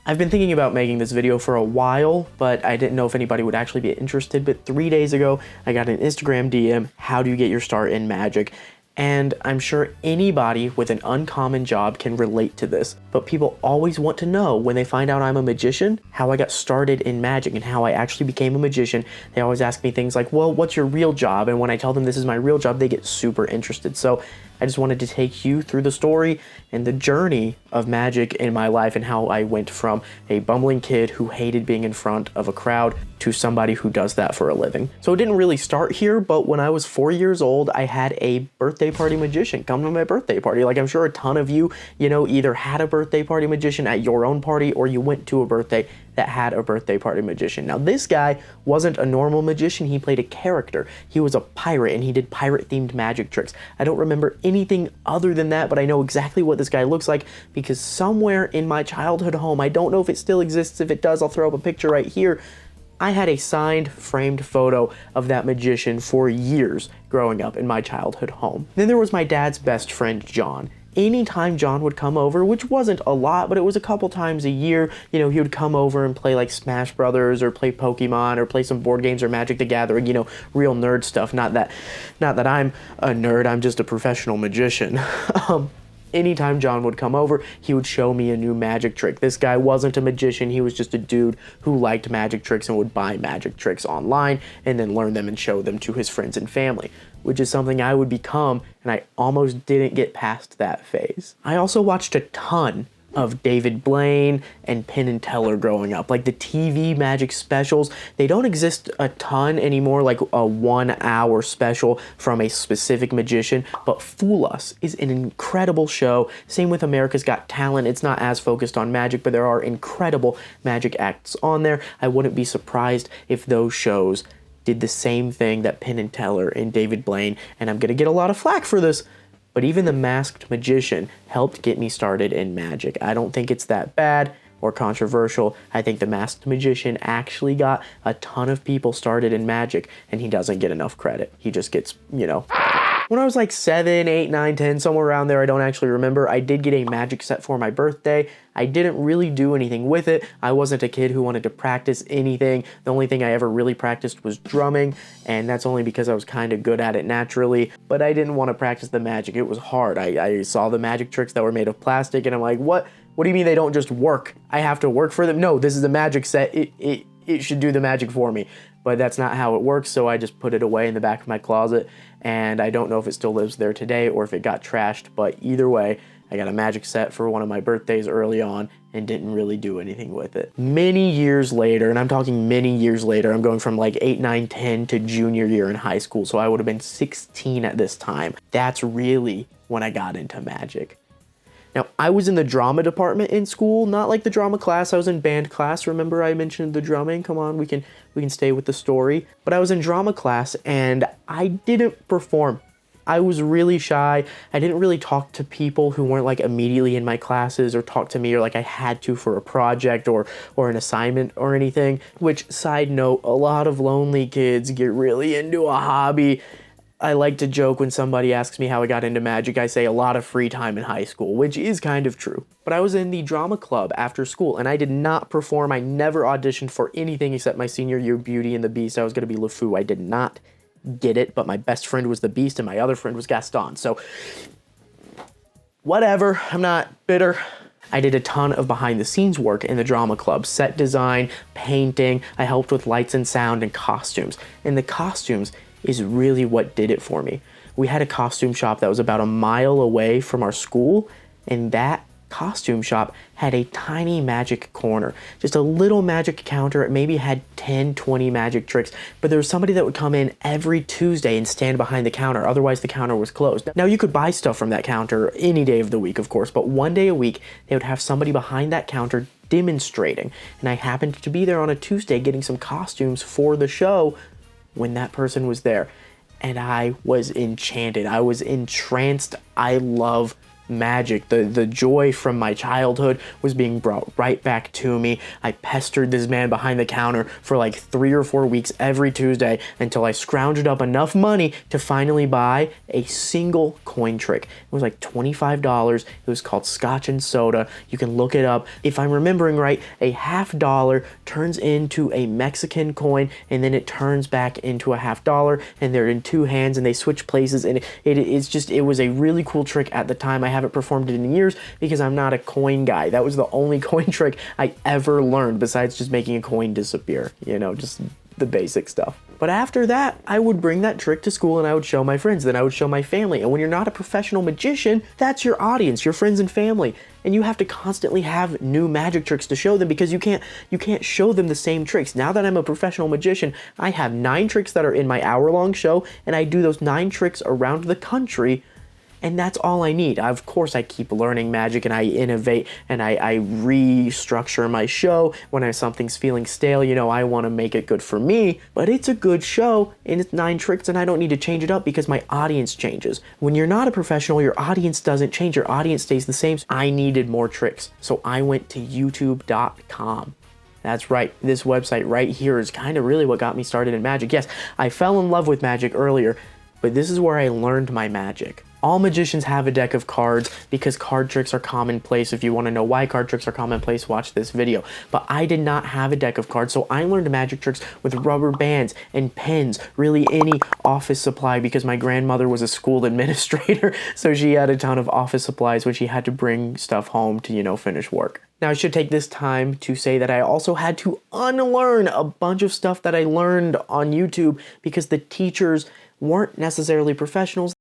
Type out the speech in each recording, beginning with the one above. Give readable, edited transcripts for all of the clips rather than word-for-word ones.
I've been thinking about making this video for a while, but I didn't know if anybody would actually be interested. But 3 days ago, I got an Instagram DM, how do you get your start in magic? And I'm sure anybody with an uncommon job can relate to this, but people always want to know when they find out I'm a magician, how I got started in magic and how I actually became a magician. They always ask me things like, well, what's your real job? And when I tell them this is my real job, they get super interested. So I just wanted to take you through the story and the journey of magic in my life and how I went from a bumbling kid who hated being in front of a crowd to somebody who does that for a living. So it didn't really start here, but when I was 4 years old, I had a birthday party magician come to my birthday party. Like I'm sure a ton of you, either had a birthday party magician at your own party or you went to a birthday that had a birthday party magician. Now this guy wasn't a normal magician, he played a character. He was a pirate and he did pirate themed magic tricks. I don't remember anything other than that, but I know exactly what this guy looks like because somewhere in my childhood home, I don't know if it still exists. If it does, I'll throw up a picture right here. I had a signed, framed photo of that magician for years growing up in my childhood home. Then there was my dad's best friend, John. Anytime John would come over, which wasn't a lot, but it was a couple times a year, he would come over and play like Smash Brothers or play Pokemon or play some board games or Magic the Gathering, real nerd stuff. Not that I'm a nerd, I'm just a professional magician. Anytime John would come over, he would show me a new magic trick. This guy wasn't a magician, he was just a dude who liked magic tricks and would buy magic tricks online and then learn them and show them to his friends and family, which is something I would become, and I almost didn't get past that phase. I also watched a ton of David Blaine and Penn and Teller growing up. Like the TV magic specials, they don't exist a ton anymore, like a 1 hour special from a specific magician, but Fool Us is an incredible show. Same with America's Got Talent. It's not as focused on magic, but there are incredible magic acts on there. I wouldn't be surprised if those shows did the same thing that Penn and Teller and David Blaine, and I'm gonna get a lot of flack for this, but even The Masked Magician helped get me started in magic. I don't think it's that bad or controversial. I think The Masked Magician actually got a ton of people started in magic, and he doesn't get enough credit. He just gets, When I was like 7, 8, 9, 10, somewhere around there, I don't actually remember, I did get a magic set for my birthday. I didn't really do anything with it. I wasn't a kid who wanted to practice anything. The only thing I ever really practiced was drumming, and that's only because I was kind of good at it naturally, but I didn't want to practice the magic. It was hard. I saw the magic tricks that were made of plastic, and I'm like, what do you mean they don't just work? I have to work for them? No, this is a magic set. It should do the magic for me. But that's not how it works, so I just put it away in the back of my closet, and I don't know if it still lives there today or if it got trashed, but either way, I got a magic set for one of my birthdays early on and didn't really do anything with it. Many years later, and I'm talking many years later, I'm going from like 8, 9, 10 to junior year in high school, so I would have been 16 at this time. That's really when I got into magic. Now, I was in the drama department in school, not like the drama class. I was in band class. Remember I mentioned the drumming? Come on, we can stay with the story. But I was in drama class and I didn't perform. I was really shy. I didn't really talk to people who weren't like immediately in my classes or talk to me or like I had to for a project or an assignment or anything. Which, side note, a lot of lonely kids get really into a hobby. I like to joke when somebody asks me how I got into magic, I say a lot of free time in high school, which is kind of true. But I was in the drama club after school, and I did not perform. I never auditioned for anything except my senior year Beauty and the Beast. I was going to be LeFou. I did not get it, but my best friend was the Beast, and my other friend was Gaston. So, whatever. I'm not bitter. I did a ton of behind-the-scenes work in the drama club. Set design, painting. I helped with lights and sound and costumes. And the costumes is really what did it for me. We had a costume shop that was about a mile away from our school, and that costume shop had a tiny magic corner, just a little magic counter. It maybe had 10, 20 magic tricks, but there was somebody that would come in every Tuesday and stand behind the counter, otherwise the counter was closed. Now you could buy stuff from that counter any day of the week, of course, but one day a week they would have somebody behind that counter demonstrating, and I happened to be there on a Tuesday getting some costumes for the show when that person was there, and I was enchanted. I was entranced. I love magic. The joy from my childhood was being brought right back to me. I pestered this man behind the counter for like 3 or 4 weeks every Tuesday until I scrounged up enough money to finally buy a single coin trick. It was like $25. It was called Scotch and Soda. You can look it up. If I'm remembering right, a $50 turns into a Mexican coin, and then it turns back into a $50, and they're in two hands and they switch places, and it was a really cool trick at the time. I haven't performed it in years because I'm not a coin guy. That was the only coin trick I ever learned besides just making a coin disappear, just the basic stuff. But after that, I would bring that trick to school and I would show my friends, then I would show my family. And when you're not a professional magician, that's your audience, your friends and family. And you have to constantly have new magic tricks to show them because you can't show them the same tricks. Now that I'm a professional magician, I have 9 tricks that are in my hour-long show, and I do those 9 tricks around the country. And that's all I need. Of course, I keep learning magic and I innovate and I restructure my show. When something's feeling stale, I want to make it good for me. But it's a good show and it's 9 tricks and I don't need to change it up because my audience changes. When you're not a professional, your audience doesn't change. Your audience stays the same. I needed more tricks. So I went to youtube.com. That's right, this website right here is kind of really what got me started in magic. Yes, I fell in love with magic earlier, but this is where I learned my magic. All magicians have a deck of cards because card tricks are commonplace. If you want to know why card tricks are commonplace, watch this video. But I did not have a deck of cards, so I learned magic tricks with rubber bands and pens, really any office supply, because my grandmother was a school administrator, so she had a ton of office supplies when she had to bring stuff home to, finish work. Now, I should take this time to say that I also had to unlearn a bunch of stuff that I learned on YouTube because the teachers weren't necessarily professionals.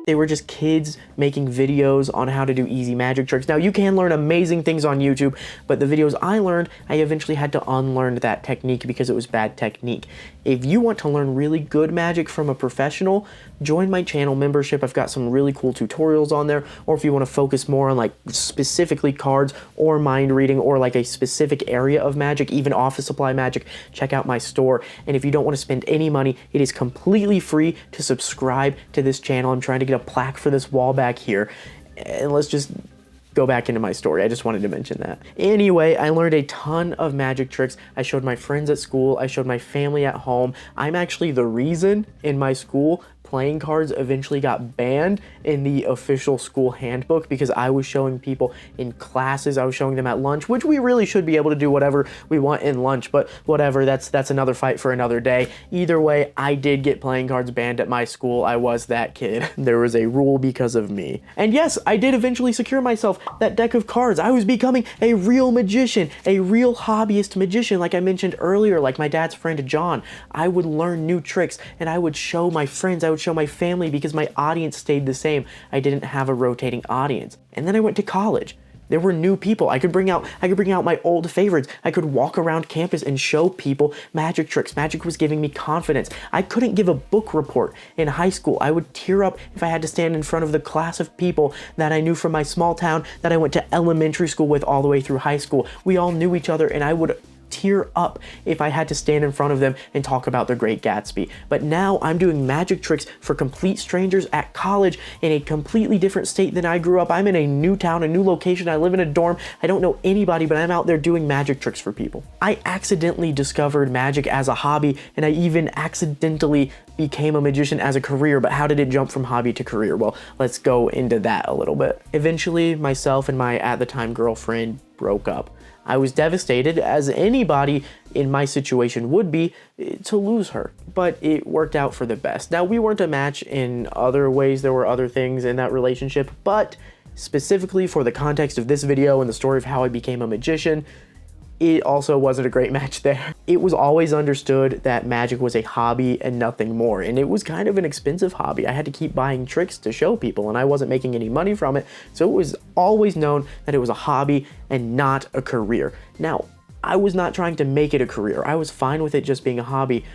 They were just kids making videos on how to do easy magic tricks. Now, you can learn amazing things on YouTube, but the videos I learned, I eventually had to unlearn that technique because it was bad technique. If you want to learn really good magic from a professional, join my channel membership. I've got some really cool tutorials on there. Or if you want to focus more on like specifically cards or mind reading or like a specific area of magic, even office supply magic, check out my store. And if you don't want to spend any money, it is completely free to subscribe to this channel. I'm trying to get a plaque for this wall back here. And let's just go back into my story. I just wanted to mention that. Anyway, I learned a ton of magic tricks. I showed my friends at school. I showed my family at home. I'm actually the reason in my school playing cards eventually got banned in the official school handbook because I was showing people in classes. I was showing them at lunch, which we really should be able to do whatever we want in lunch, but whatever, that's another fight for another day. Either way, I did get playing cards banned at my school. I was that kid. There was a rule because of me. And yes, I did eventually secure myself that deck of cards. I was becoming a real magician, a real hobbyist magician, like I mentioned earlier, like my dad's friend John. I would learn new tricks and I would show my friends, I would show my family because my audience stayed the same. I didn't have a rotating audience. And then I went to college. There were new people. I could bring out my old favorites. I could walk around campus and show people magic tricks. Magic was giving me confidence. I couldn't give a book report in high school. I would tear up if I had to stand in front of the class of people that I knew from my small town that I went to elementary school with all the way through high school. We all knew each other and I would tear up if I had to stand in front of them and talk about The Great Gatsby. But now I'm doing magic tricks for complete strangers at college in a completely different state than I grew up. I'm in a new town, a new location. I live in a dorm. I don't know anybody, but I'm out there doing magic tricks for people. I accidentally discovered magic as a hobby, and I even accidentally became a magician as a career. But how did it jump from hobby to career? Well, let's go into that a little bit. Eventually, myself and my at the time girlfriend broke up. I was devastated, as anybody in my situation would be, to lose her, but it worked out for the best. Now, we weren't a match in other ways. There were other things in that relationship, but specifically for the context of this video and the story of how I became a magician, it also wasn't a great match there. It was always understood that magic was a hobby and nothing more, and it was kind of an expensive hobby. I had to keep buying tricks to show people, and I wasn't making any money from it, so it was always known that it was a hobby and not a career. Now, I was not trying to make it a career. I was fine with it just being a hobby,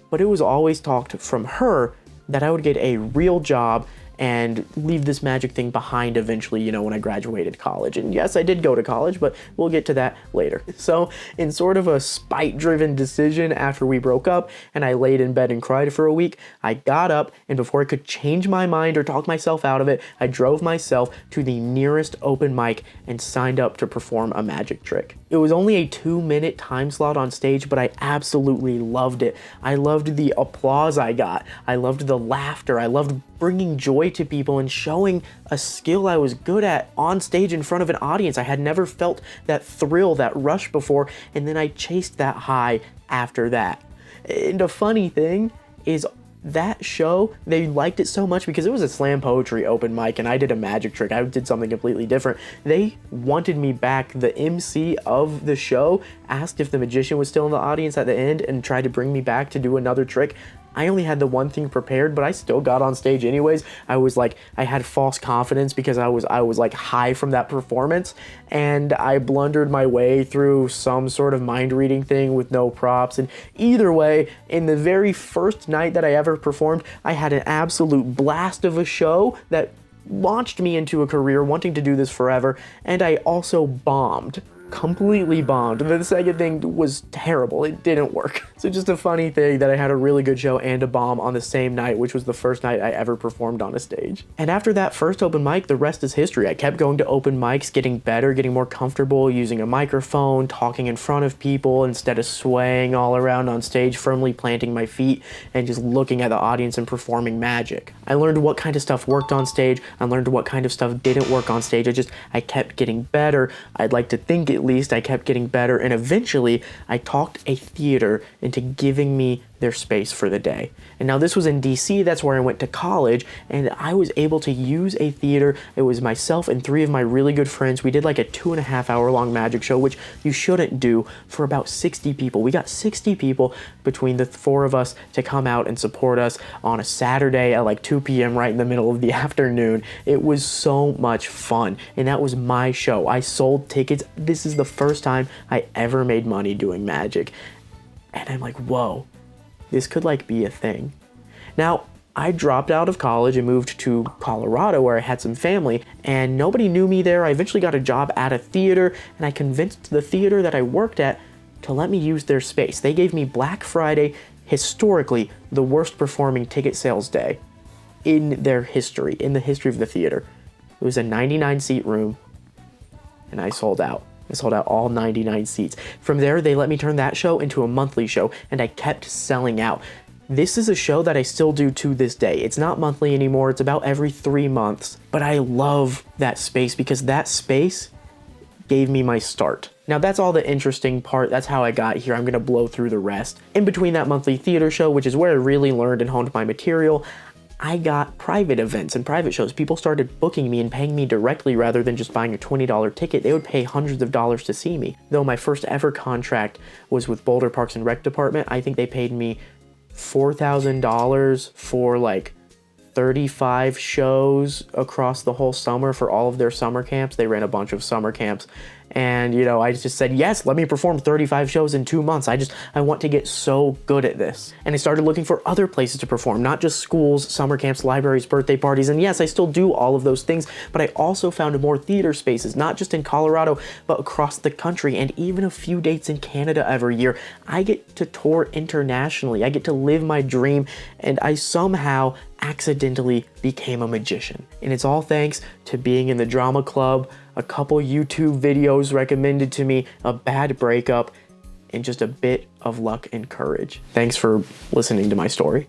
but it was always talked from her that I would get a real job and leave this magic thing behind eventually, you know, when I graduated college. And yes, I did go to college, but we'll get to that later. So in sort of a spite-driven decision after we broke up and I laid in bed and cried for a week, I got up, and before I could change my mind or talk myself out of it, I drove myself to the nearest open mic and signed up to perform a magic trick. It was only a 2-minute time slot on stage, but I absolutely loved it. I loved the applause I got. I loved the laughter. I loved bringing joy to people and showing a skill I was good at on stage in front of an audience. I had never felt that thrill, that rush before, and then I chased that high after that. And the funny thing is, that show, they liked it so much because it was a slam poetry open mic and I did a magic trick. I did something completely different. They wanted me back. The MC of the show asked if the magician was still in the audience at the end and tried to bring me back to do another trick. I only had the one thing prepared, but I still got on stage anyways. I was like, I had false confidence because I was like high from that performance, and I blundered my way through some sort of mind reading thing with no props. And either way, in the very first night that I ever performed, I had an absolute blast of a show that launched me into a career wanting to do this forever, and I also bombed. Completely bombed. The second thing was terrible. It didn't work. So just a funny thing that I had a really good show and a bomb on the same night, which was the first night I ever performed on a stage. And after that first open mic, the rest is history. I kept going to open mics, getting better, getting more comfortable using a microphone, talking in front of people instead of swaying all around on stage, firmly planting my feet and just looking at the audience and performing magic. I learned what kind of stuff worked on stage. I learned what kind of stuff didn't work on stage. I kept getting better. I'd like to think at least I kept getting better, and eventually I talked a theater into giving me their space for the day. And now this was in DC, that's where I went to college, and I was able to use a theater. It was myself and 3 of my really good friends. We did like a 2.5-hour long magic show, which you shouldn't do, for about 60 people. We got 60 people between the 4 of us to come out and support us on a Saturday at like 2 p.m. right in the middle of the afternoon. It was so much fun, and that was my show. I sold tickets. This is the first time I ever made money doing magic. And I'm like, whoa. This could like be a thing. Now, I dropped out of college and moved to Colorado where I had some family, and nobody knew me there. I eventually got a job at a theater, and I convinced the theater that I worked at to let me use their space. They gave me Black Friday, historically the worst performing ticket sales day in their history, in the history of the theater. It was a 99-seat room, and I sold out. I sold out all 99 seats. From there, they let me turn that show into a monthly show, and I kept selling out. This is a show that I still do to this day. It's not monthly anymore. It's about every 3 months. But I love that space because that space gave me my start. Now that's all the interesting part. That's how I got here. I'm gonna blow through the rest. In between that monthly theater show, which is where I really learned and honed my material, I got private events and private shows. People started booking me and paying me directly rather than just buying a $20 ticket. They would pay hundreds of dollars to see me. Though my first ever contract was with Boulder Parks and Rec Department, I think they paid me $4,000 for like 35 shows across the whole summer for all of their summer camps. They ran a bunch of summer camps. And, you know, I just said, yes, let me perform 35 shows in 2 months. I want to get so good at this. And I started looking for other places to perform, not just schools, summer camps, libraries, birthday parties. And yes, I still do all of those things, but I also found more theater spaces, not just in Colorado, but across the country, and even a few dates in Canada every year. I get to tour internationally. I get to live my dream, and I somehow accidentally became a magician. And it's all thanks to being in the drama club, a couple YouTube videos recommended to me, a bad breakup, and just a bit of luck and courage. Thanks for listening to my story.